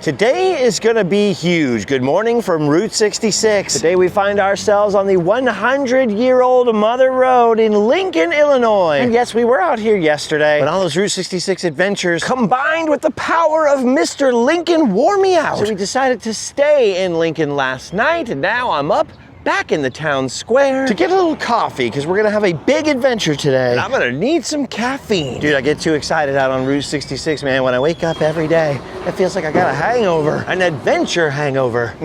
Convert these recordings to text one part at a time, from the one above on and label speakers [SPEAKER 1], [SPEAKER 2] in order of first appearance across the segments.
[SPEAKER 1] Today is gonna be huge. Good morning from Route 66. Today we find ourselves on the 100-year-old Mother Road in Lincoln, Illinois. And yes, we were out here yesterday, but all those Route 66 adventures combined with the power of Mr. Lincoln wore me out. So we decided to stay in Lincoln last night, and now I'm up back in the town square to get a little coffee because we're gonna have a big adventure today. And I'm gonna need some caffeine. Dude, I get too excited out on Route 66, man. When I wake up every day, it feels like I got a hangover, an adventure hangover.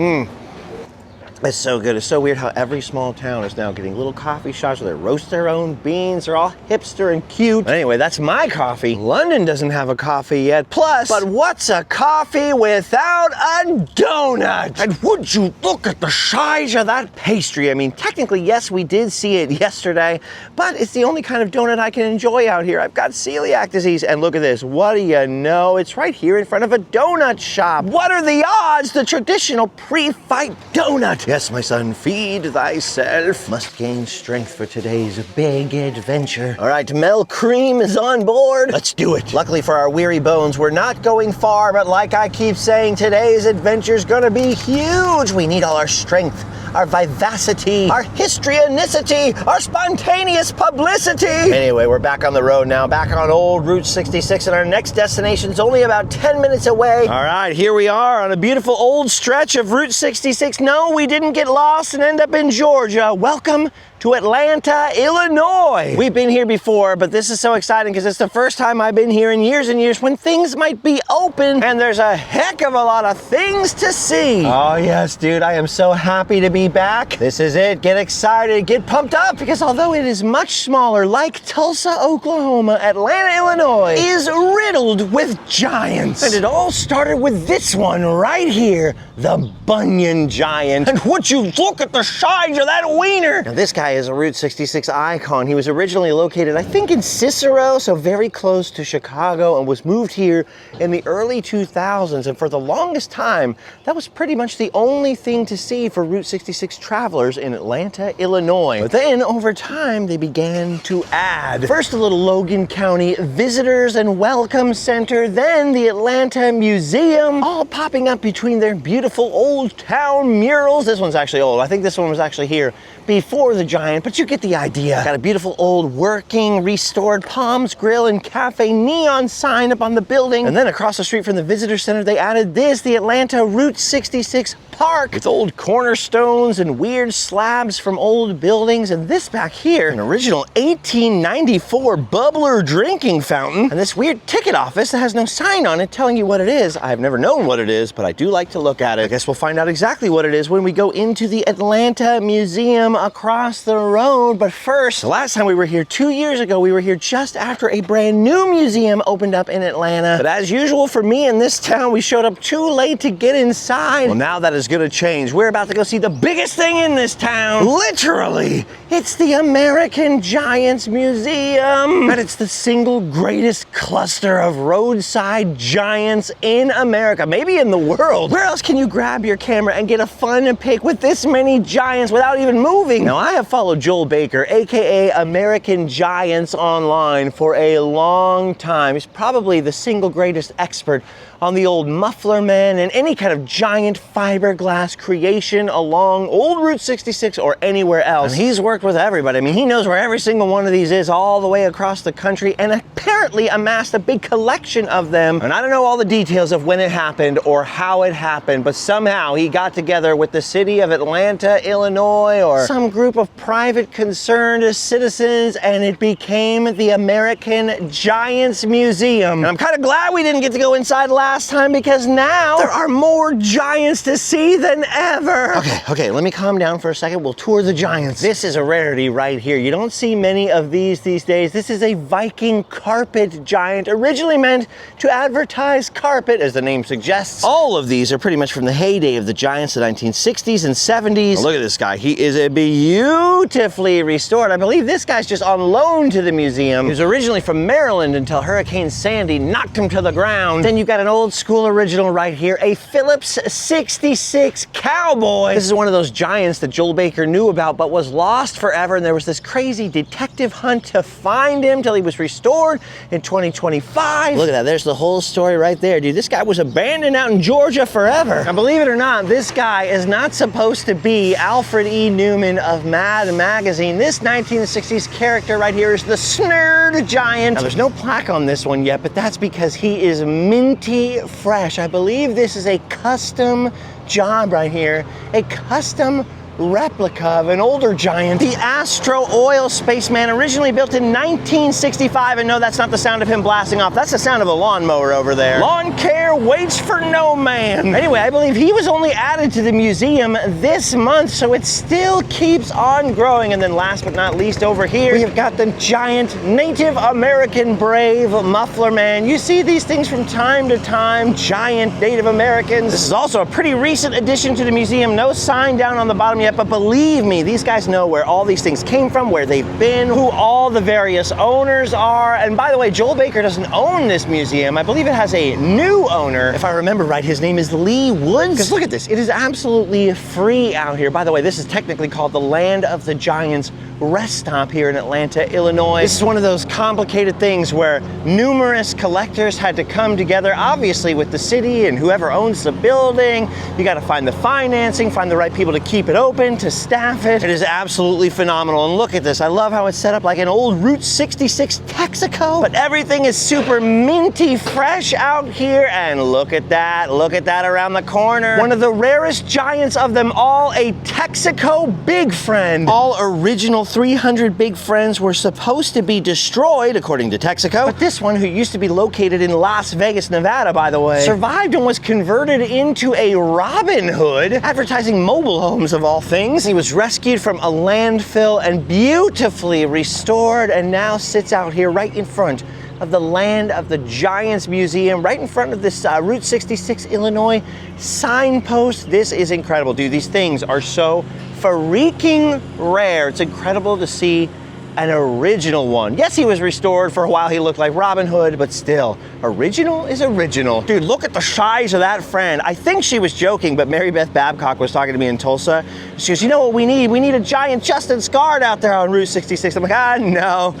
[SPEAKER 1] It's so good. It's so weird how every small town is now getting little coffee shops where they roast their own beans. They're all hipster and cute. But anyway, that's my coffee. London doesn't have a coffee yet. Plus, but what's a coffee without a donut? And would you look at the size of that pastry? I mean, technically, yes, we did see it yesterday, but it's the only kind of donut I can enjoy out here. I've got celiac disease, and look at this. What do you know? It's right here in front of a donut shop. What are the odds? The traditional pre-fight donut. Yes, my son, feed thyself. Must gain strength for today's big adventure. All right, Mel Cream is on board. Let's do it. Luckily for our weary bones, we're not going far, but like I keep saying, today's adventure's gonna be huge. We need all our strength, our vivacity, our histrionicity, our spontaneous publicity. Anyway, we're back on the road now, back on old Route 66, and our next destination's only about 10 minutes away. All right, here we are on a beautiful old stretch of Route 66. No, we didn't get lost and end up in Georgia. Welcome to Atlanta, Illinois. We've been here before, but this is so exciting because it's the first time I've been here in years and years when things might be open and there's a heck of a lot of things to see. Oh yes, dude, I am so happy to be back. This is it. Get excited, get pumped up, because although it is much smaller, like Tulsa, Oklahoma, Atlanta, Illinois is riddled with giants. And it all started with this one right here, the Bunyan Giant. And would you look at the size of that wiener? Now this guy is a Route 66 icon. He was originally located, I think, in Cicero, so very close to Chicago, and was moved here in the early 2000s. And for the longest time, that was pretty much the only thing to see for Route 66 travelers in Atlanta, Illinois. But then, over time, they began to add. First, a little Logan County Visitors and Welcome Center, then the Atlanta Museum, all popping up between their beautiful old town murals. This one's actually old. I think this one was actually here before the Giant, but you get the idea. Got a beautiful old working, restored Palms Grill and Cafe neon sign up on the building. And then across the street from the Visitor Center, they added this, the Atlanta Route 66 Park, with old cornerstones and weird slabs from old buildings. And this back here, an original 1894 bubbler drinking fountain, and this weird ticket office that has no sign on it telling you what it is. I've never known what it is, but I do like to look at it. I guess we'll find out exactly what it is when we go into the Atlanta Museum across the road. But first, the last time we were here 2 years ago, we were here just after a brand new museum opened up in Atlanta. But as usual for me in this town, we showed up too late to get inside. Well, now that is gonna change. We're about to go see the biggest thing in this town. Literally, it's the American Giants Museum. And it's the single greatest cluster of roadside giants in America, maybe in the world. Where else can you grab your camera and get a fun pic with this many giants without even moving? Now, I have followed Joel Baker, aka American Giants, online for a long time. He's probably the single greatest expert on the old Muffler Man and any kind of giant fiberglass creation along old Route 66 or anywhere else. And he's worked with everybody. I mean, he knows where every single one of these is all the way across the country, and apparently amassed a big collection of them. And I don't know all the details of when it happened or how it happened, but somehow he got together with the city of Atlanta, Illinois, or some group of private concerned citizens, and it became the American Giants Museum. And I'm kind of glad we didn't get to go inside last time, because now there are more giants to see than ever. Okay, let me calm down for a second. We'll tour the giants. This is a rarity right here. You don't see many of these days. This is a Viking carpet giant, originally meant to advertise carpet, as the name suggests. All of these are pretty much from the heyday of the giants, the 1960s and 70s. Now look at this guy. He is a beautifully restored. I believe this guy's just on loan to the museum. He was originally from Maryland until Hurricane Sandy knocked him to the ground. Then you got an old school original right here, a Phillips 66 Cowboy. This is one of those giants that Joel Baker knew about but was lost forever, and there was this crazy detective hunt to find him till he was restored in 2025. Look at that, there's the whole story right there, dude. This guy was abandoned out in Georgia forever. Now, believe it or not, this guy is not supposed to be Alfred E. Newman of Mad Magazine. This 1960s character right here is the Snerd giant. Now, there's no plaque on this one yet, but that's because he is minty fresh. I believe this is a custom job right here, a custom replica of an older giant. The Astro Oil Space Man, originally built in 1965, and no, that's not the sound of him blasting off. That's the sound of a lawnmower over there. Lawn care waits for no man. Anyway, I believe he was only added to the museum this month, so it still keeps on growing. And then last but not least, over here, we have got the giant Native American Brave muffler man. You see these things from time to time, giant Native Americans. This is also a pretty recent addition to the museum. No sign down on the bottom yet, but believe me, these guys know where all these things came from, where they've been, who all the various owners are. And by the way, Joel Baker doesn't own this museum. I believe it has a new owner. If I remember right, his name is Lee Woods. Because look at this, it is absolutely free out here. By the way, this is technically called the Land of the Giants rest stop here in Atlanta, Illinois. This is one of those complicated things where numerous collectors had to come together, obviously with the city and whoever owns the building. You got to find the financing, find the right people to keep it open, to staff it. It is absolutely phenomenal. And look at this. I love how it's set up like an old Route 66 Texaco, but everything is super minty fresh out here. And look at that around the corner. One of the rarest giants of them all, a Texaco Big Friend. All original 300 Big Friends were supposed to be destroyed, according to Texaco. But this one, who used to be located in Las Vegas, Nevada, by the way, survived and was converted into a Robin Hood, advertising mobile homes of all things. He was rescued from a landfill and beautifully restored, and now sits out here right in front of the Land of the Giants Museum, right in front of this Route 66 Illinois signpost. This is incredible, dude. These things are so freaking rare. It's incredible to see an original one. Yes, he was restored. For a while he looked like Robin Hood, but still, original is original. Dude, look at the size of that friend. I think she was joking, but Mary Beth Babcock was talking to me in Tulsa. She goes, you know what we need? We need a giant Justin Scard out there on Route 66. I'm like, no.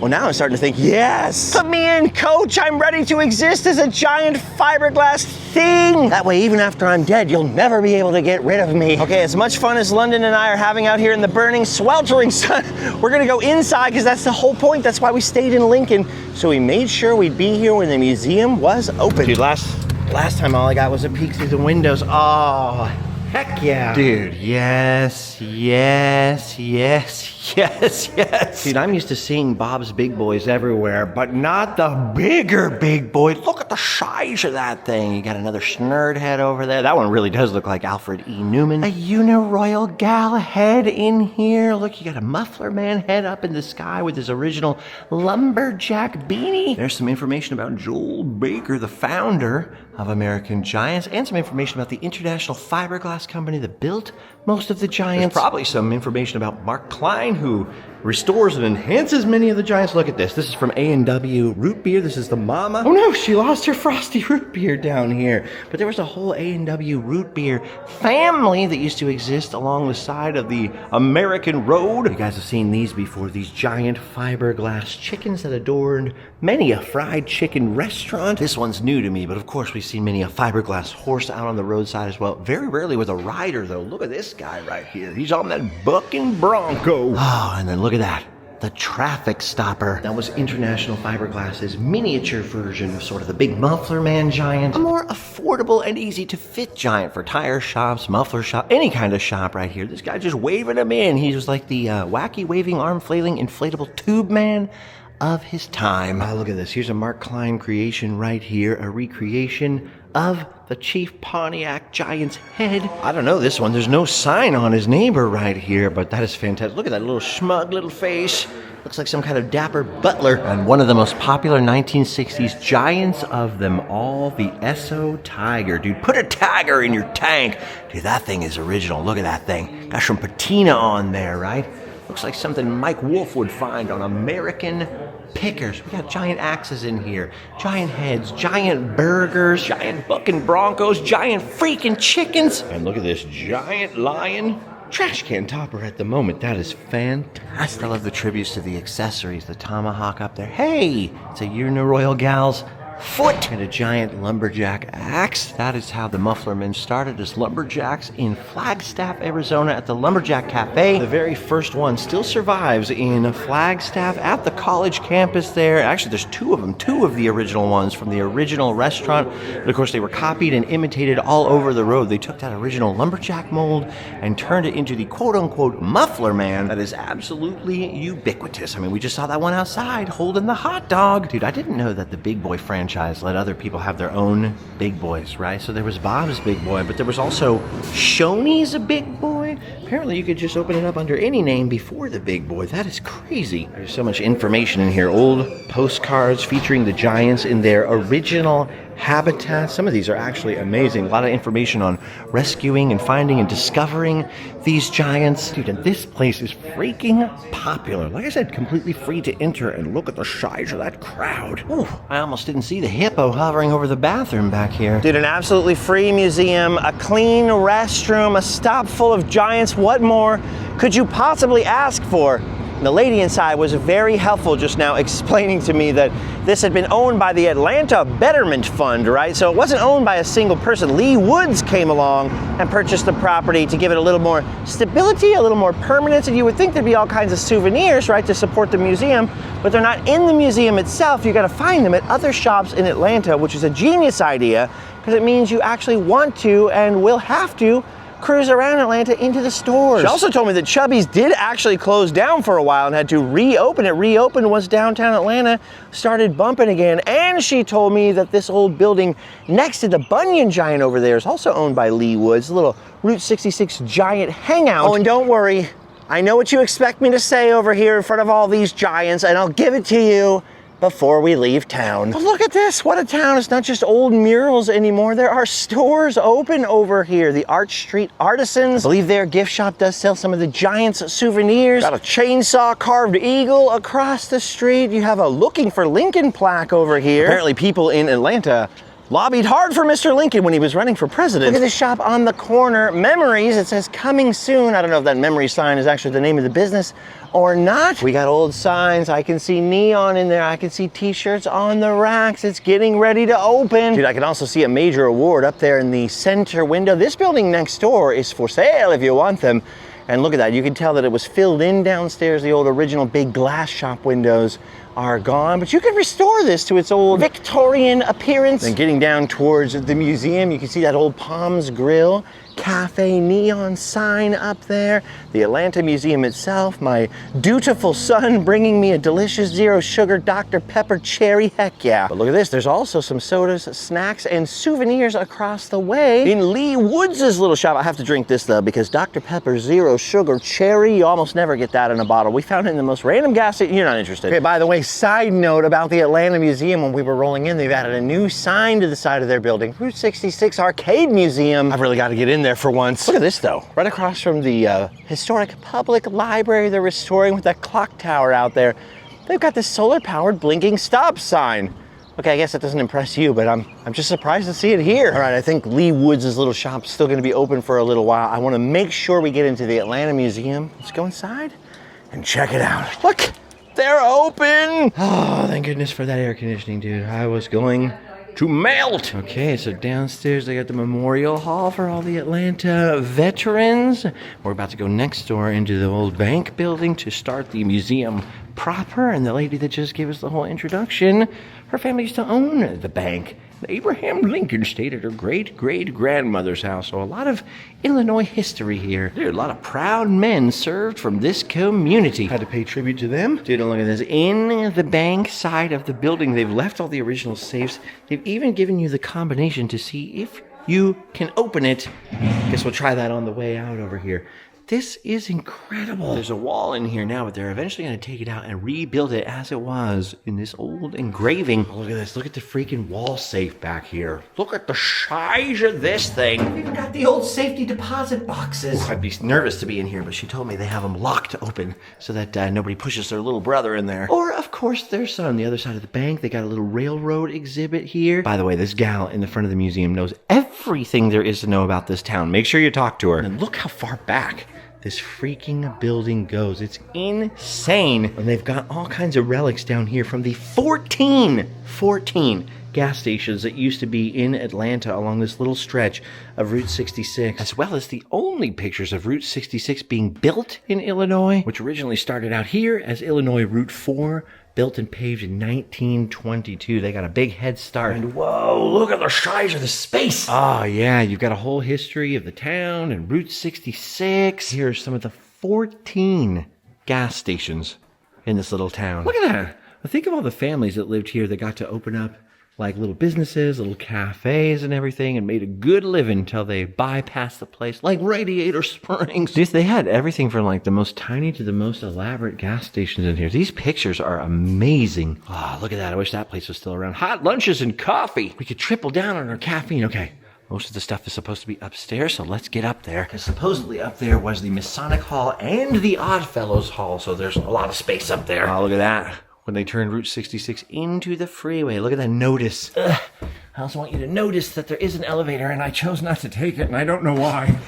[SPEAKER 1] Well, now I'm starting to think, yes! Put me in, coach! I'm ready to exist as a giant fiberglass thing! That way, even after I'm dead, you'll never be able to get rid of me. Okay, as much fun as London and I are having out here in the burning, sweltering sun, we're gonna go inside, because that's the whole point. That's why we stayed in Lincoln. So we made sure we'd be here when the museum was open. Dude, last time all I got was a peek through the windows. Oh, heck yeah. Dude, yes. Dude, I'm used to seeing Bob's Big Boys everywhere, but not the bigger Big Boy. Look at the size of that thing. You got another Snerd head over there. That one really does look like Alfred E. Newman. A Uniroyal Gal head in here. Look, you got a Muffler Man head up in the sky with his original lumberjack beanie. There's some information about Joel Baker, the founder of American Giants, and some information about the international fiberglass company that built most of the giants. There's probably some information about Mark Klein, who restores and enhances many of the giants. Look at this. This is from A&W Root Beer. This is the mama. Oh no, she lost her Frosty Root Beer down here. But there was a whole A&W Root Beer family that used to exist along the side of the American Road. You guys have seen these before, these giant fiberglass chickens that adorned many a fried chicken restaurant. This one's new to me, but of course we've seen many a fiberglass horse out on the roadside as well. Very rarely with a rider though. Look at this guy right here. He's on that bucking bronco. Oh, and then look at that. The traffic stopper. That was International Fiberglass's miniature version of sort of the big Muffler Man giant. A more affordable and easy to fit giant for tire shops, muffler shop, any kind of shop right here. This guy just waving him in. He was like the wacky waving arm flailing inflatable tube man of his time. Oh, look at this. Here's a Mark Klein creation right here. A recreation of the Chief Pontiac Giant's head. I don't know this one. There's no sign on his neighbor right here, but that is fantastic. Look at that little smug little face. Looks like some kind of dapper butler. And one of the most popular 1960s giants of them all, the Esso Tiger. Dude, put a tiger in your tank. Dude, that thing is original. Look at that thing. Got some patina on there, right? Looks like something Mike Wolfe would find on American pickers. We got giant axes in here, giant heads, giant burgers, giant bucking broncos, giant freaking chickens. And look at this giant lion trash can topper at the moment. That is fantastic. I love the tributes to the accessories. The tomahawk up there. Hey, it's a Uniroyal gal's foot and a giant lumberjack axe. That is how the muffler men started as lumberjacks in Flagstaff, Arizona at the Lumberjack Cafe. The very first one still survives in Flagstaff at the college campus there. Actually, there's two of them, two of the original ones from the original restaurant. But of course, they were copied and imitated all over the road. They took that original lumberjack mold and turned it into the quote-unquote muffler man that is absolutely ubiquitous. I mean, we just saw that one outside holding the hot dog. Dude, I didn't know that the Big Boy franchise let other people have their own Big Boys, right? So there was Bob's Big Boy, but there was also Shoney's Big Boy. Apparently you could just open it up under any name before the Big Boy. That is crazy. There's so much information in here. Old postcards featuring the giants in their original habitat. Some of these are actually amazing. A lot of information on rescuing and finding and discovering these giants. Dude, and this place is freaking popular. Like I said, completely free to enter, and look at the size of that crowd. Ooh, I almost didn't see the hippo hovering over the bathroom back here. Dude, an absolutely free museum, a clean restroom, a stop full of giants. What more could you possibly ask for? The lady inside was very helpful just now, explaining to me that this had been owned by the Atlanta Betterment Fund, right? So it wasn't owned by a single person. Lee Woods came along and purchased the property to give it a little more stability, a little more permanence, and you would think there'd be all kinds of souvenirs, right, to support the museum, but they're not in the museum itself. You gotta find them at other shops in Atlanta, which is a genius idea, because it means you actually want to and will have to cruise around Atlanta into the stores. She also told me that Chubby's did actually close down for a while and had to reopen. It reopened once downtown Atlanta started bumping again. And she told me that this old building next to the Bunyan Giant over there is also owned by Lee Woods, a little Route 66 giant hangout. Oh, and don't worry, I know what you expect me to say over here in front of all these giants, and I'll give it to you before we leave town. But look at this, what a town. It's not just old murals anymore. There are stores open over here. The Arch Street Artisans, I believe their gift shop does sell some of the Giants souvenirs. Got a chainsaw carved eagle across the street. You have a Looking for Lincoln plaque over here. Apparently people in Atlanta lobbied hard for Mr. Lincoln when he was running for president. Look at this shop on the corner, Memories. It says coming soon. I don't know if that memory sign is actually the name of the business or not. We got old signs. I can see neon in there. I can see t-shirts on the racks. It's getting ready to open. Dude, I can also see a major award up there in the center window. This building next door is for sale if you want them. And look at that, you can tell that it was filled in downstairs. The old original big glass shop windows are gone, but you could restore this to its old Victorian appearance. And getting down towards the museum, you can see that old Palms Grill Cafe neon sign up there. The Atlanta Museum itself, my dutiful son bringing me a delicious zero sugar Dr. Pepper cherry, heck yeah. But look at this, there's also some sodas, snacks, and souvenirs across the way in Lee Woods' little shop. I have to drink this though, because Dr. Pepper zero sugar cherry, you almost never get that in a bottle. We found it in the most random gas station. You're not interested. Okay, by the way, side note about the Atlanta Museum, when we were rolling in, they've added a new sign to the side of their building, Route 66 Arcade Museum. I've really got to get in there for once. Look at this though, right across from the historic public library they're restoring with that clock tower out there. They've got this solar powered blinking stop sign. Okay, I guess that doesn't impress you, but I'm just surprised to see it here. All right, I think Lee Woods' little shop's still gonna be open for a little while. I wanna make sure we get into the Atlanta Museum. Let's go inside and check it out. Look, they're open. Oh, thank goodness for that air conditioning, dude. I was going to melt. Okay, so downstairs they got the memorial hall for all the Atlanta veterans. We're about to go next door into the old bank building to start the museum proper. And the lady that just gave us the whole introduction, her family used to own the bank. Abraham Lincoln stayed at her great-great-grandmother's house. So a lot of Illinois history here. Dude, a lot of proud men served from this community. Had to pay tribute to them. Dude, look at this. In the bank side of the building, they've left all the original safes. They've even given you the combination to see if you can open it. Guess we'll try that on the way out over here. This is incredible. There's a wall in here now, but they're eventually going to take it out and rebuild it as it was in this old engraving. Oh, look at this. Look at the freaking wall safe back here. Look at the size of this thing. They've even got the old safety deposit boxes. I'd be nervous to be in here, but she told me they have them locked open so that nobody pushes their little brother in there. Or, of course, their son. On the other side of the bank, they got a little railroad exhibit here. By the way, this gal in the front of the museum knows everything there is to know about this town. Make sure you talk to her. And look how far back this freaking building goes. It's insane. And they've got all kinds of relics down here from the 14 gas stations that used to be in Atlanta along this little stretch of Route 66, as well as the only pictures of Route 66 being built in Illinois, which originally started out here as Illinois Route 4, built and paved in 1922. They got a big head start. And whoa, look at the size of the space. Oh yeah, you've got a whole history of the town and Route 66. Here's some of the 14 gas stations in this little town. Look at that. Think of all the families that lived here that got to open up like little businesses, little cafes and everything, and made a good living until they bypassed the place, like Radiator Springs. They had everything from like the most tiny to the most elaborate gas stations in here. These pictures are amazing. Oh, look at that. I wish that place was still around. Hot lunches and coffee. We could triple down on our caffeine. Okay, most of the stuff is supposed to be upstairs, so let's get up there. Because supposedly up there was the Masonic Hall and the Oddfellows Hall, so there's a lot of space up there. Oh, look at that. When they turned Route 66 into the freeway. Look at that notice. Ugh. I also want you to notice that there is an elevator, and I chose not to take it, and I don't know why.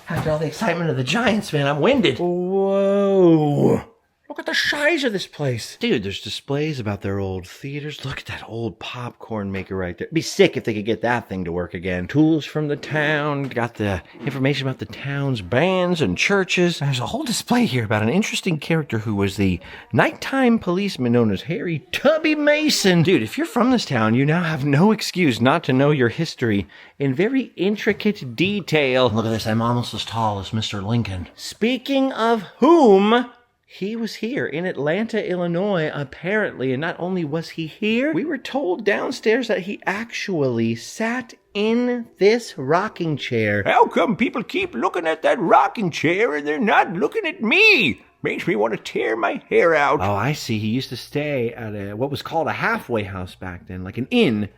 [SPEAKER 1] After all the excitement of the Giants, man, I'm winded. Whoa. Look at the size of this place. Dude, there's displays about their old theaters. Look at that old popcorn maker right there. It'd be sick if they could get that thing to work again. Tools from the town. Got the information about the town's bands and churches. There's a whole display here about an interesting character who was the nighttime policeman known as Harry Tubby Mason. Dude, if you're from this town, you now have no excuse not to know your history in very intricate detail. Look at this. I'm almost as tall as Mr. Lincoln. Speaking of whom, he was here in Atlanta, Illinois, apparently. And not only was he here, we were told downstairs that he actually sat in this rocking chair. How come people keep looking at that rocking chair and they're not looking at me? Makes me want to tear my hair out. Oh, I see. He used to stay at what was called a halfway house back then, like an inn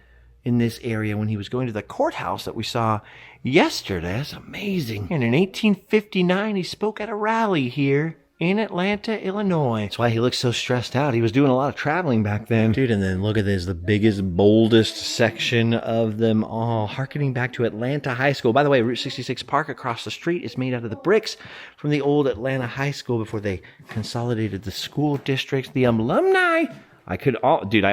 [SPEAKER 1] in this area when he was going to the courthouse that we saw yesterday. That's amazing. And in 1859, he spoke at a rally here in Atlanta, Illinois. That's why he looks so stressed out. He was doing a lot of traveling back then. Dude, and then look at this, the biggest, boldest section of them all, harkening back to Atlanta High School. By the way, Route 66 Park across the street is made out of the bricks from the old Atlanta High School before they consolidated the school districts. The alumni, I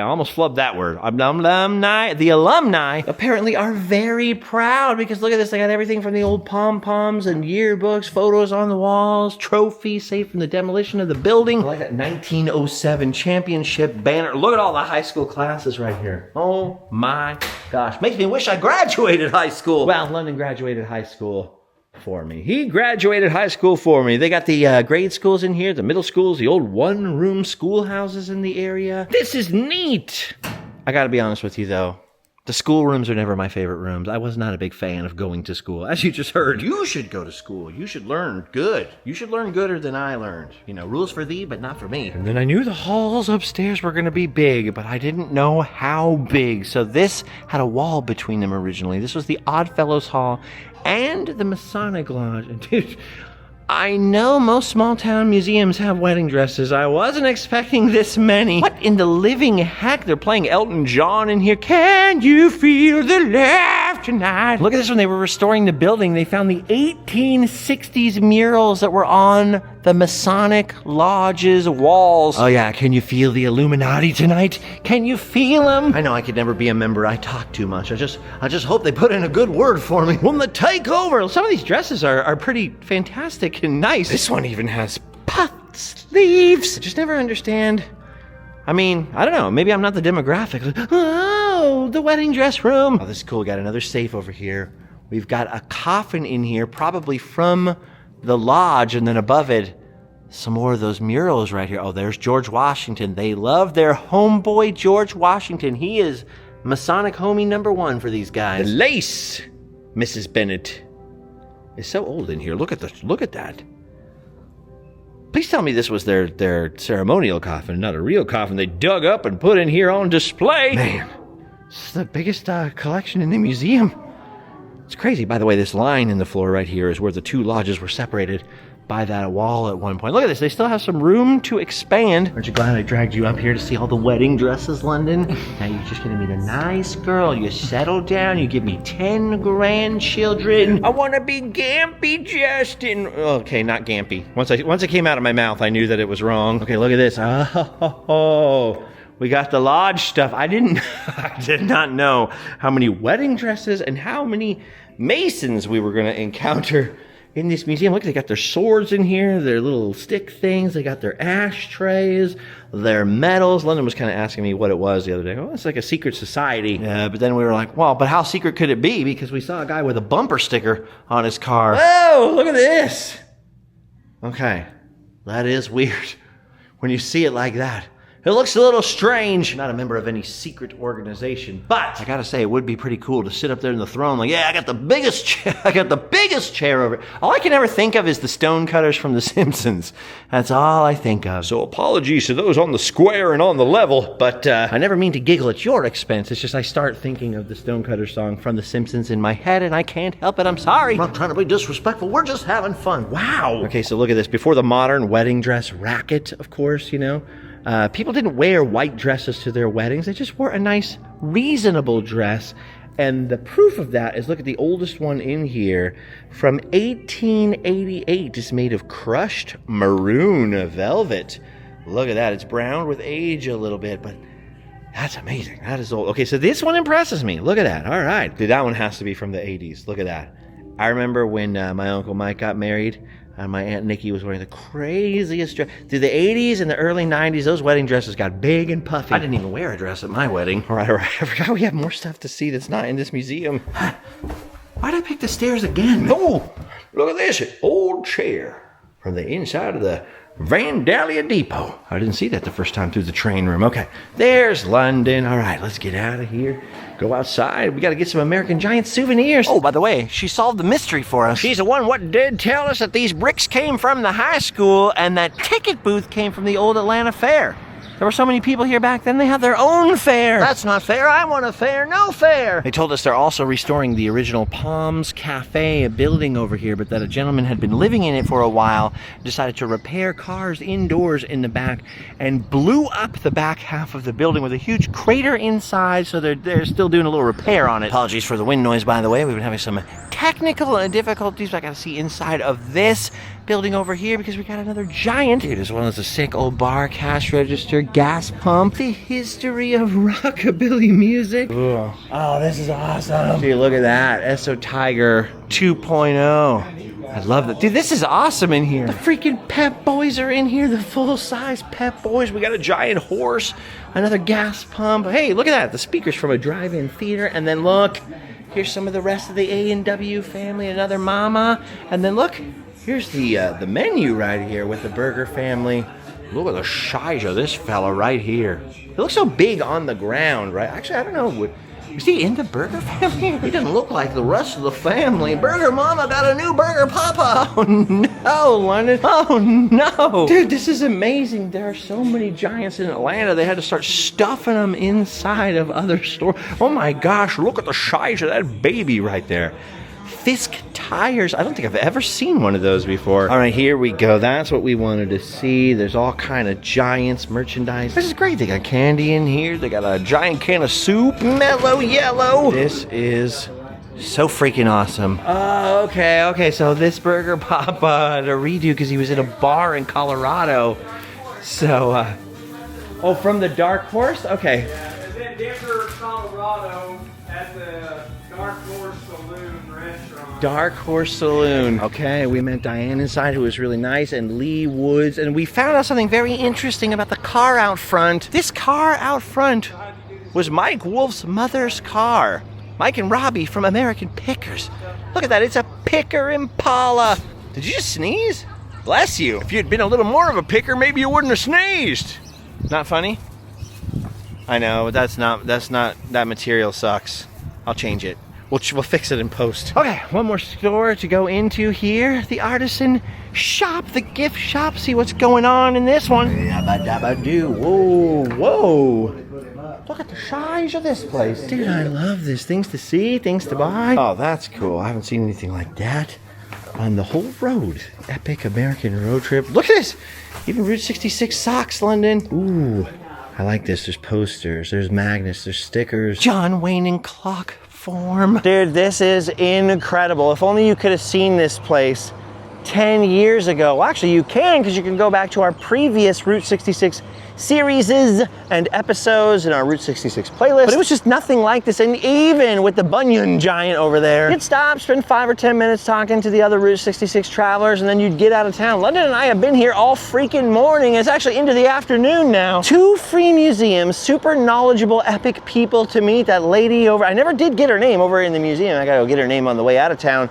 [SPEAKER 1] almost flubbed that word. The alumni apparently are very proud because look at this. They got everything from the old pom-poms and yearbooks, photos on the walls, trophies saved from the demolition of the building. I like that 1907 championship banner. Look at all the high school classes right here. Oh my gosh. Makes me wish I graduated high school. Well, London graduated high school for me. He graduated high school for me. They got the grade schools in here, the middle schools, the old one-room schoolhouses in the area. This is neat. I gotta be honest with you, though. The schoolrooms are never my favorite rooms. I was not a big fan of going to school. As you just heard, you should go to school. You should learn good. You should learn gooder than I learned. You know, rules for thee, but not for me. And then I knew the halls upstairs were going to be big, but I didn't know how big. So this had a wall between them originally. This was the Oddfellows Hall and the Masonic Lodge. And dude, I know most small town museums have wedding dresses. I wasn't expecting this many. What in the living heck? They're playing Elton John in here. Can you feel the laugh tonight? Look at this. When they were restoring the building, they found the 1860s murals that were on the Masonic Lodge's walls. Oh yeah, can you feel the Illuminati tonight? Can you feel them? I know I could never be a member. I talk too much. I just hope they put in a good word for me when the takeover. Some of these dresses are pretty fantastic and nice. This one even has puff sleeves. I just never understand. I mean, I don't know. Maybe I'm not the demographic. Oh, the wedding dress room. Oh, this is cool. We got another safe over here. We've got a coffin in here, probably from the lodge, and then above it, some more of those murals right here. Oh, there's George Washington. They love their homeboy George Washington. He is Masonic homie #1 for these guys. The lace, Mrs. Bennett, is so old in here. Look at that. Please tell me this was their ceremonial coffin, not a real coffin they dug up and put in here on display. Man, this is the biggest collection in the museum. It's crazy. By the way, this line in the floor right here is where the two lodges were separated by that wall at one point. Look at this. They still have some room to expand. Aren't you glad I dragged you up here to see all the wedding dresses, London? Now you're just gonna meet a nice girl. You settle down. You give me 10 grandchildren. I want to be Gampy Justin. Okay, not Gampy. Once it came out of my mouth, I knew that it was wrong. Okay, look at this. Oh, we got the lodge stuff. I did not know how many wedding dresses and how many masons we were gonna encounter in this museum. Look, they got their swords in here, their little stick things, they got their ashtrays, their medals. London was kind of asking me what it was the other day. Oh, it's like a secret society. But then we were like, well, but how secret could it be? Because we saw a guy with a bumper sticker on his car. Oh, look at this. Okay, that is weird when you see it like that. It looks a little strange. Not a member of any secret organization, but I gotta say, it would be pretty cool to sit up there in the throne like, yeah, I got the biggest chair over it. All I can ever think of is the stonecutters from The Simpsons. That's all I think of. So apologies to those on the square and on the level, but I never mean to giggle at your expense. It's just I start thinking of the stonecutter song from The Simpsons in my head, and I can't help it. I'm sorry. I'm not trying to be disrespectful. We're just having fun. Wow. Okay, so look at this. Before the modern wedding dress racket, of course, you know, people didn't wear white dresses to their weddings. They just wore a nice, reasonable dress. And the proof of that is, look at the oldest one in here from 1888. It's made of crushed maroon velvet. Look at that. It's browned with age a little bit, but that's amazing. That is old. Okay, so this one impresses me. Look at that. All right. Dude, that one has to be from the 80s. Look at that. I remember when my Uncle Mike got married, my Aunt Nikki was wearing the craziest dress. Through the 80s and the early 90s, those wedding dresses got big and puffy. I didn't even wear a dress at my wedding. All right. I forgot we have more stuff to see that's not in this museum. Why'd I pick the stairs again? Oh, look at this old chair from the inside of the Vandalia Depot. I didn't see that the first time through the train room. Okay, there's London. All right, let's get out of here. Go outside. We got to get some American Giant souvenirs. Oh, by the way, she solved the mystery for us. She's the one what did tell us that these bricks came from the high school and that ticket booth came from the old Atlanta Fair. There were so many people here back then, they had their own fair. That's not fair. I want a fair, no fair. They told us they're also restoring the original Palms Cafe building over here, but that a gentleman had been living in it for a while, decided to repair cars indoors in the back, and blew up the back half of the building with a huge crater inside, so they're still doing a little repair on it. Apologies for the wind noise, by the way. We've been having some technical difficulties. I gotta see inside of this building over here because we got another giant. Dude, this one is a sick old bar, cash register, gas pump, the history of rockabilly music. Ugh. Oh, this is awesome. Dude, look at that. Esso Tiger 2.0. I love that. Dude, this is awesome in here. The freaking Pep Boys are in here, the full-size Pep Boys. We got a giant horse, another gas pump. Hey, look at that. The speakers from a drive-in theater. And then look, here's some of the rest of the A&W family, another mama. And then look, here's the menu right here with the burger family. Look at the size of this fella right here. He looks so big on the ground, right? Actually, I don't know. Is he in the burger family? He doesn't look like the rest of the family. Burger Mama got a new burger papa. Oh no, London. Oh no. Dude, this is amazing. There are so many giants in Atlanta. They had to start stuffing them inside of other stores. Oh my gosh, look at the size of that baby right there. Fisk tires. I don't think I've ever seen one of those before. All right, here we go. That's what we wanted to see. There's all kind of Giants merchandise. This is great. They got candy in here. They got a giant can of soup. Mellow yellow. This is so freaking awesome. Oh, okay. So this burger papa had a redo because he was in a bar in Colorado. So, oh, from the Dark Horse? Okay.
[SPEAKER 2] And then Denver, Colorado at the Dark Horse Saloon restaurant.
[SPEAKER 1] Dark Horse Saloon. Okay, we met Diane inside, who was really nice, and Lee Woods, and we found out something very interesting about the car out front. This car out front was Mike Wolfe's mother's car. Mike and Robbie from American Pickers. Look at that, it's a Picker Impala. Did you just sneeze? Bless you. If you'd been a little more of a picker, maybe you wouldn't have sneezed. Not funny? I know, but that material sucks. I'll change it. We'll fix it in post. Okay, one more store to go into here. The artisan shop, the gift shop. See what's going on in this one. Whoa, whoa. Look at the size of this place. Dude, I love this. Things to see, things to buy. Oh, that's cool. I haven't seen anything like that on the whole road. Epic American road trip. Look at this. Even Route 66 socks, London. Ooh, I like this. There's posters, there's magnets, there's stickers. John Wayne in clock form. Dude, this is incredible. If only you could have seen this place 10 years ago. Well, actually you can, because you can go back to our previous Route 66 series and episodes in our Route 66 playlist. But it was just nothing like this. And even with the Bunyan giant over there, you'd stop, spend 5 or 10 minutes talking to the other Route 66 travelers, and then you'd get out of town. London and I have been here all freaking morning. It's actually into the afternoon now. 2 free museums, super knowledgeable, epic people to meet. That lady over, I never did get her name over in the museum. I gotta go get her name on the way out of town.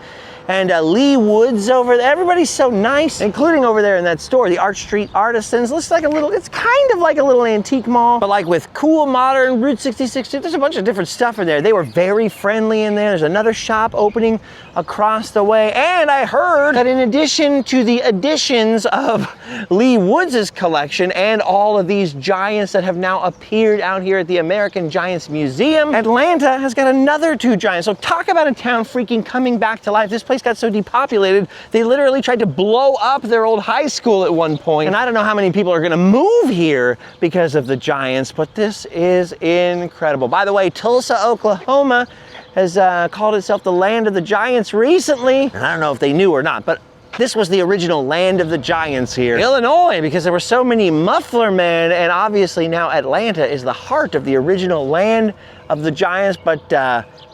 [SPEAKER 1] And Lee Woods over there. Everybody's so nice, including over there in that store, the Arch Street Artisans. Looks like a little, it's kind of like a little antique mall, but like with cool, modern Route 66. There's a bunch of different stuff in there. They were very friendly in there. There's another shop opening across the way. And I heard that in addition to the additions of Lee Woods' collection and all of these giants that have now appeared out here at the American Giants Museum, Atlanta has got another 2 giants. So talk about a town freaking coming back to life. This place got so depopulated, they literally tried to blow up their old high school at one point. And I don't know how many people are gonna move here because of the Giants, but this is incredible. By the way, Tulsa, Oklahoma has called itself the land of the Giants recently. And I don't know if they knew or not, but this was the original land of the Giants here. Illinois, because there were so many muffler men, and obviously now Atlanta is the heart of the original land of the Giants, but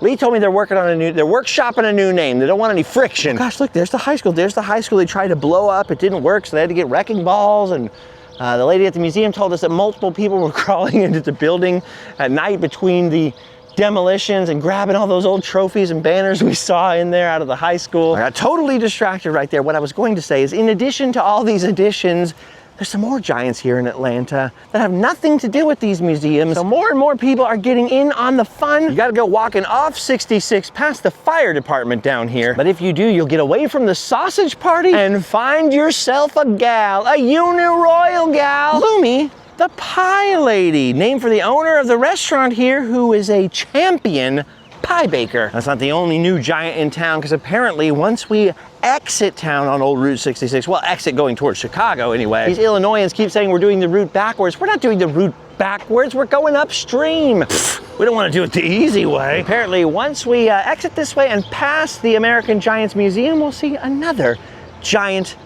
[SPEAKER 1] Lee told me they're workshopping a new name. They don't want any friction. Oh gosh, look, there's the high school. There's the high school they tried to blow up. It didn't work, so they had to get wrecking balls, and the lady at the museum told us that multiple people were crawling into the building at night between the demolitions and grabbing all those old trophies and banners we saw in there out of the high school. I got totally distracted right there. What I was going to say is, in addition to all these additions, there's some more giants here in Atlanta that have nothing to do with these museums. So more and more people are getting in on the fun. You gotta go walking off 66 past the fire department down here. But if you do, you'll get away from the sausage party and find yourself a gal, a Uniroyal gal. Lumi, the Pie Lady, named for the owner of the restaurant here, who is a champion pie baker. That's not the only new giant in town, because apparently once we exit town on old Route 66, well, exit going towards Chicago anyway, these Illinoisans keep saying we're doing the route backwards. We're not doing the route backwards, we're going upstream. We don't want to do it the easy way. Apparently once we exit this way and pass the American Giants Museum, we'll see another giant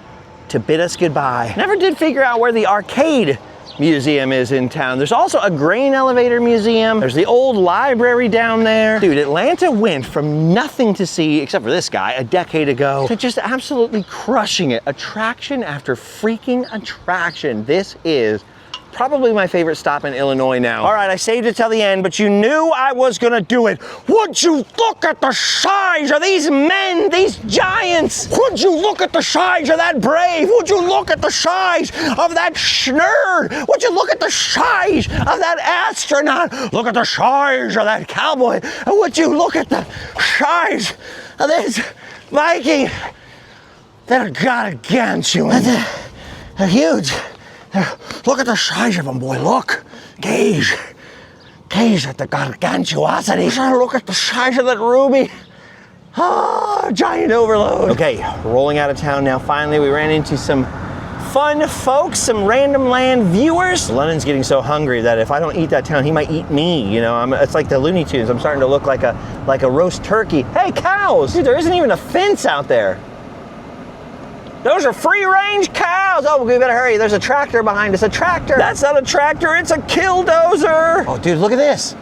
[SPEAKER 1] to bid us goodbye. Never did figure out where the arcade museum is in town. There's also a grain elevator museum. There's the old library down there. Dude, Atlanta went from nothing to see, except for this guy, a decade ago, to just absolutely crushing it. Attraction after freaking attraction. This is probably my favorite stop in Illinois now. All right, I saved it till the end, but you knew I was gonna do it. Would you look at the size of these men, these giants? Would you look at the size of that Brave? Would you look at the size of that Snerd? Would you look at the size of that astronaut? Look at the size of that Cowboy. And would you look at the size of this Viking? They're gargantuan. They're huge. Look at the size of them, boy, look. Gaze at the gargantuosity. Look at the size of that ruby. Ah, giant overload. Okay, rolling out of town now. Finally, we ran into some fun folks, some random land viewers. London's getting so hungry that if I don't eat that town, he might eat me, you know? It's like the Looney Tunes. I'm starting to look like a roast turkey. Hey, cows! Dude, there isn't even a fence out there. Those are free-range cows. Oh, we better hurry. There's a tractor behind us. A tractor. That's not a tractor. It's a killdozer. Oh, dude, look at this.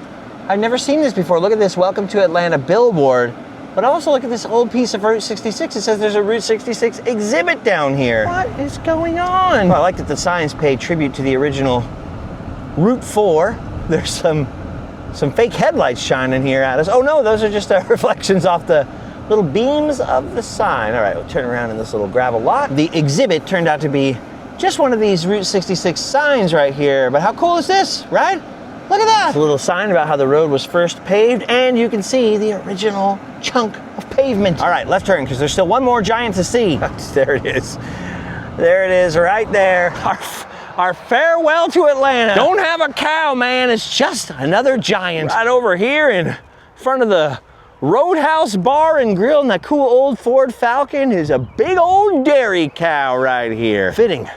[SPEAKER 1] I've never seen this before. Look at this Welcome to Atlanta billboard. But also look at this old piece of Route 66. It says there's a Route 66 exhibit down here. What is going on? Well, I like that the signs pay tribute to the original Route 4. There's some fake headlights shining here at us. Oh, no, those are just reflections off the little beams of the sign. All right, we'll turn around in this little gravel lot. The exhibit turned out to be just one of these Route 66 signs right here. But how cool is this, right? Look at that! It's a little sign about how the road was first paved, and you can see the original chunk of pavement. All right, left turn, because there's still one more giant to see. There it is. There it is, right there. Our farewell to Atlanta. Don't have a cow, man. It's just another giant. Right over here in front of the Roadhouse Bar and Grill, and that cool old Ford Falcon is a big old dairy cow right here. Fitting.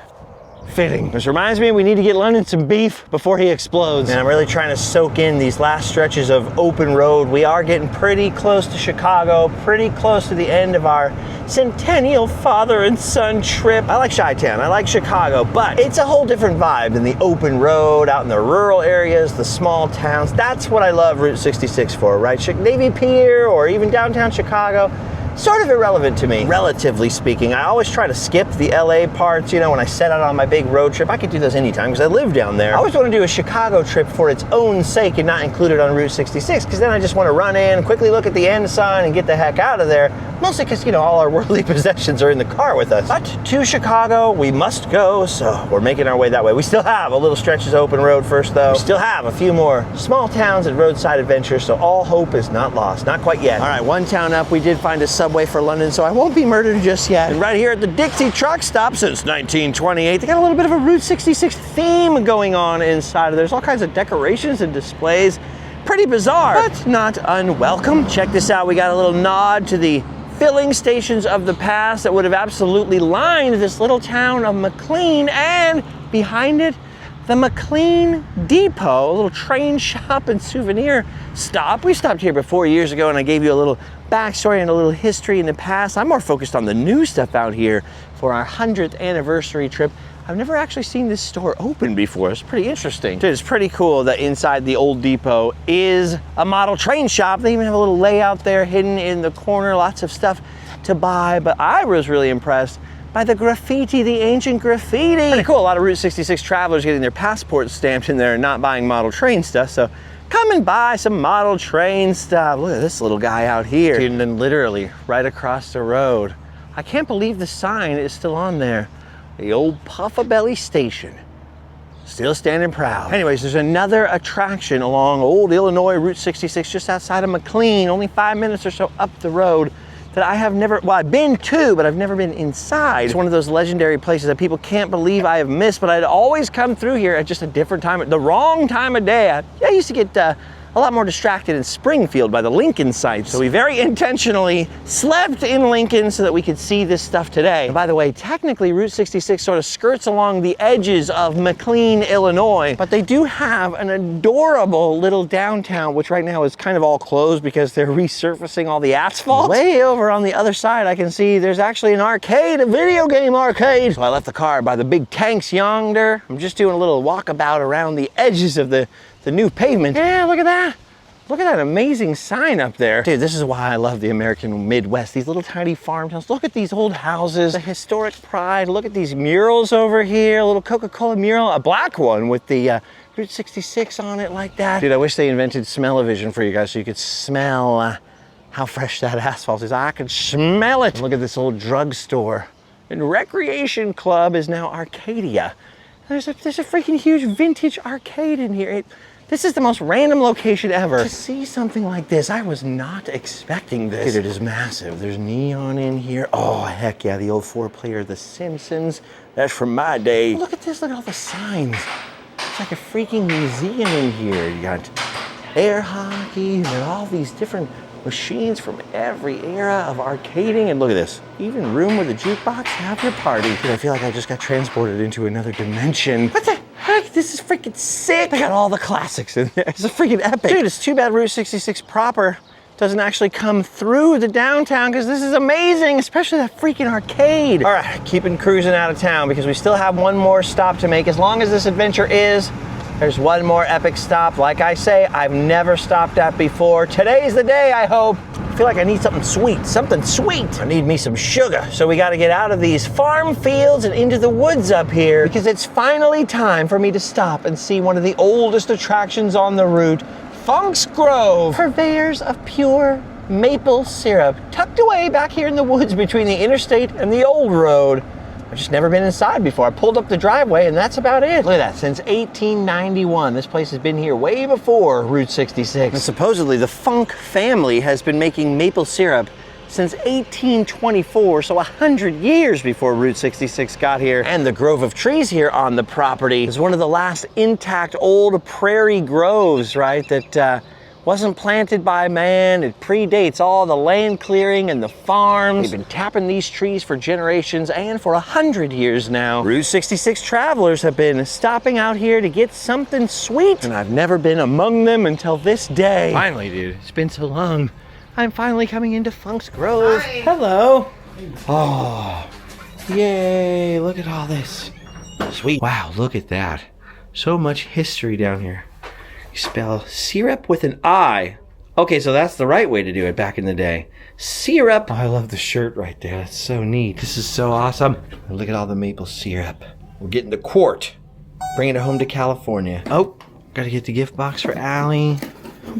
[SPEAKER 1] This reminds me we need to get London some beef before he explodes. And I'm really trying to soak in these last stretches of open road. We are getting pretty close to Chicago, pretty close to the end of our centennial father and son trip. I like Chi-Town, I like Chicago, but it's a whole different vibe than the open road out in the rural areas, the small towns. That's what I love Route 66 for, right? Navy Pier or even downtown Chicago. Sort of irrelevant to me, relatively speaking. I always try to skip the LA parts, you know, when I set out on my big road trip. I could do those anytime because I live down there. I always want to do a Chicago trip for its own sake and not include it on Route 66, because then I just want to run in, quickly look at the end sign and get the heck out of there. Mostly because, you know, all our worldly possessions are in the car with us. But to Chicago, we must go, so we're making our way that way. We still have a little stretches of open road first, though. We still have a few more small towns and roadside adventures, so all hope is not lost. Not quite yet. All right, one town up, we did find a Subway for London, so I won't be murdered just yet. And right here at the Dixie Truck Stop since 1928, they got a little bit of a Route 66 theme going on inside. There's all kinds of decorations and displays. Pretty bizarre, but not unwelcome. Check this out. We got a little nod to the filling stations of the past that would have absolutely lined this little town of McLean, and behind it, the McLean Depot, a little train shop and souvenir stop. We stopped here before years ago, and I gave you a little backstory and a little history in the past. I'm more focused on the new stuff out here for our 100th anniversary trip. I've never actually seen this store open before. It's pretty interesting. Dude, it's pretty cool that inside the old depot is a model train shop. They even have a little layout there hidden in the corner, lots of stuff to buy. But I was really impressed by the graffiti, the ancient graffiti. Pretty cool. A lot of Route 66 travelers getting their passports stamped in there and not buying model train stuff. So come and buy some model train stuff. Look at this little guy out here. Dude, and then literally right across the road. I can't believe the sign is still on there. The old Puffa-Belly Station, still standing proud. Anyways, there's another attraction along old Illinois Route 66 just outside of McLean, only 5 minutes or so up the road, that I have never, well, I've been to, but I've never been inside. It's one of those legendary places that people can't believe I have missed, but I'd always come through here at just a different time, the wrong time of day. I used to get a lot more distracted in Springfield by the Lincoln sites. So we very intentionally slept in Lincoln so that we could see this stuff today. And by the way, technically Route 66 sort of skirts along the edges of McLean, Illinois, but they do have an adorable little downtown, which right now is kind of all closed because they're resurfacing all the asphalt. Way over on the other side, I can see there's actually an arcade, a video game arcade. So I left the car by the big tanks yonder. I'm just doing a little walkabout around the edges of the new pavement. Yeah, look at that. Look at that amazing sign up there. Dude, this is why I love the American Midwest. These little tiny farm towns. Look at these old houses, the historic pride. Look at these murals over here. A little Coca-Cola mural, a black one with the Route 66 on it like that. Dude, I wish they invented smell-o-vision for you guys so you could smell how fresh that asphalt is. I could smell it. Look at this old drugstore. And Recreation Club is now Arcadia. There's a freaking huge vintage arcade in here. This is the most random location ever. To see something like this, I was not expecting this. Dude, it is massive. There's neon in here. Oh, heck yeah, the old 4-player The Simpsons. That's from my day. Look at this, look at all the signs. It's like a freaking museum in here. You got air hockey, and all these different machines from every era of arcading. And look at this, even room with a jukebox, have your party. Dude, I feel like I just got transported into another dimension. What the heck? This is freaking sick. They got all the classics in there. It's a freaking epic. Dude, it's too bad Route 66 proper doesn't actually come through the downtown, because this is amazing, especially that freaking arcade. All right, keeping cruising out of town because we still have one more stop to make. As long as this adventure is, there's one more epic stop. Like I say, I've never stopped at before. Today's the day, I hope. I feel like I need something sweet, I need me some sugar. So we gotta get out of these farm fields and into the woods up here, because it's finally time for me to stop and see one of the oldest attractions on the route, Funk's Grove, purveyors of pure maple syrup, tucked away back here in the woods between the interstate and the old road. I've just never been inside before. I pulled up the driveway and that's about it. Look at that, since 1891. This place has been here way before Route 66. And supposedly the Funk family has been making maple syrup since 1824, so 100 years before Route 66 got here. And the grove of trees here on the property is one of the last intact old prairie groves, right, that wasn't planted by man. It predates all the land clearing and the farms. They've been tapping these trees for generations and for 100 years now. Route 66 travelers have been stopping out here to get something sweet, and I've never been among them until this day. Finally, dude, it's been so long. I'm finally coming into Funk's Grove. Hi. Hello. Oh, yay, look at all this. Sweet. Wow, look at that. So much history down here. You spell syrup with an I. Okay, so that's the right way to do it back in the day. Syrup. Oh, I love the shirt right there. That's so neat. This is so awesome. Look at all the maple syrup. We're getting the quart. Bringing it home to California. Oh, gotta get the gift box for Allie.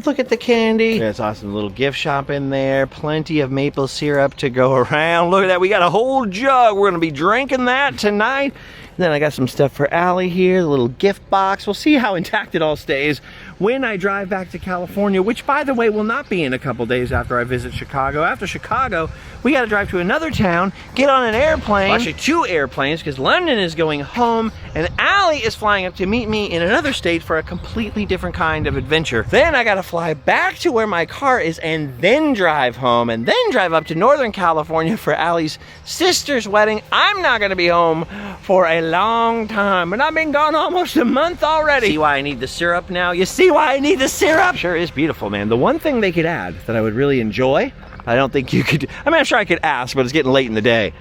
[SPEAKER 1] Look at the candy. That's awesome. Little gift shop in there. Plenty of maple syrup to go around. Look at that. We got a whole jug. We're going to be drinking that tonight. And then I got some stuff for Allie here. The little gift box. We'll see how intact it all stays when I drive back to California, which, by the way, will not be in a couple days after I visit Chicago. After Chicago, we got to drive to another town, get on an airplane. Well, actually, 2 airplanes, because London is going home, and Allie is flying up to meet me in another state for a completely different kind of adventure. Then I got to fly back to where my car is, and then drive home, and then drive up to Northern California for Allie's sister's wedding. I'm not going to be home for a long time, and I've been gone almost a month already. See why I need the syrup now? You see why I need the syrup? Sure is beautiful, man. The one thing they could add that I would really enjoy, I don't think you could, I mean, I'm sure I could ask, but it's getting late in the day.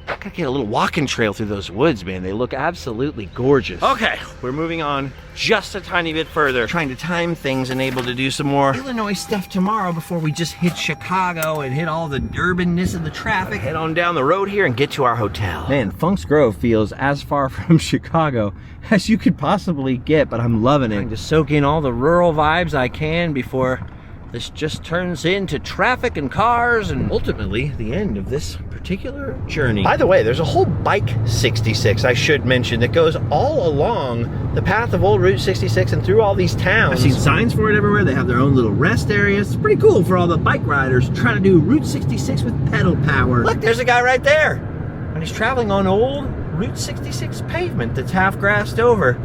[SPEAKER 1] I gotta get a little walking trail through those woods, man. They look absolutely gorgeous. Okay, we're moving on just a tiny bit further, trying to time things and able to do some more Illinois stuff tomorrow before we just hit Chicago and hit all the urbanness of the traffic. Head on down the road here and get to our hotel. Man, Funk's Grove feels as far from Chicago as you could possibly get, but I'm loving it. Trying to soak in all the rural vibes I can before this just turns into traffic and cars and ultimately the end of this particular journey. By the way, there's a whole bike 66, I should mention, that goes all along the path of old Route 66 and through all these towns. I've seen signs for it everywhere. They have their own little rest areas. It's pretty cool for all the bike riders trying to do Route 66 with pedal power. Look, there's a guy right there. And he's traveling on old Route 66 pavement that's half grassed over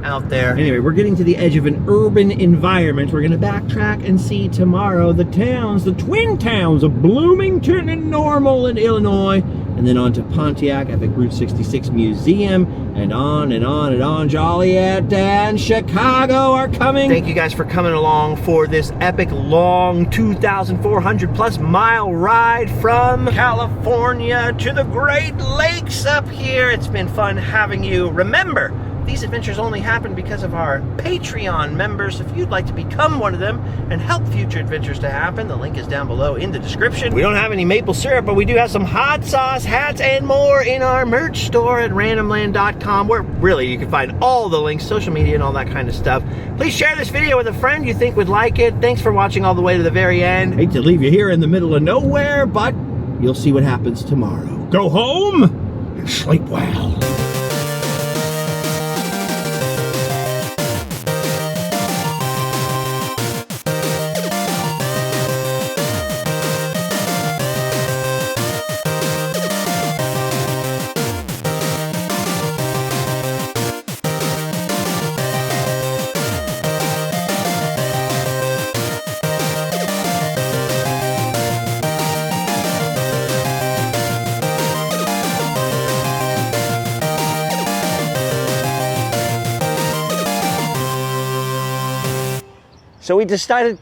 [SPEAKER 1] out there. Anyway, we're getting to the edge of an urban environment. We're gonna backtrack and see tomorrow the towns, the twin towns of Bloomington and Normal in Illinois, and then on to Pontiac at the Route 66 Museum, and on and on and on. Joliet and Chicago are coming. Thank you guys for coming along for this epic, long, 2,400 plus mile ride from California to the Great Lakes up here. It's been fun having you. Remember, these adventures only happen because of our Patreon members. If you'd like to become one of them and help future adventures to happen, the link is down below in the description. We don't have any maple syrup, but we do have some hot sauce, hats, and more in our merch store at randomland.com, where really you can find all the links, social media, and all that kind of stuff. Please share this video with a friend you think would like it. Thanks for watching all the way to the very end. Hate to leave you here in the middle of nowhere, but you'll see what happens tomorrow. Go home and sleep well. So we decided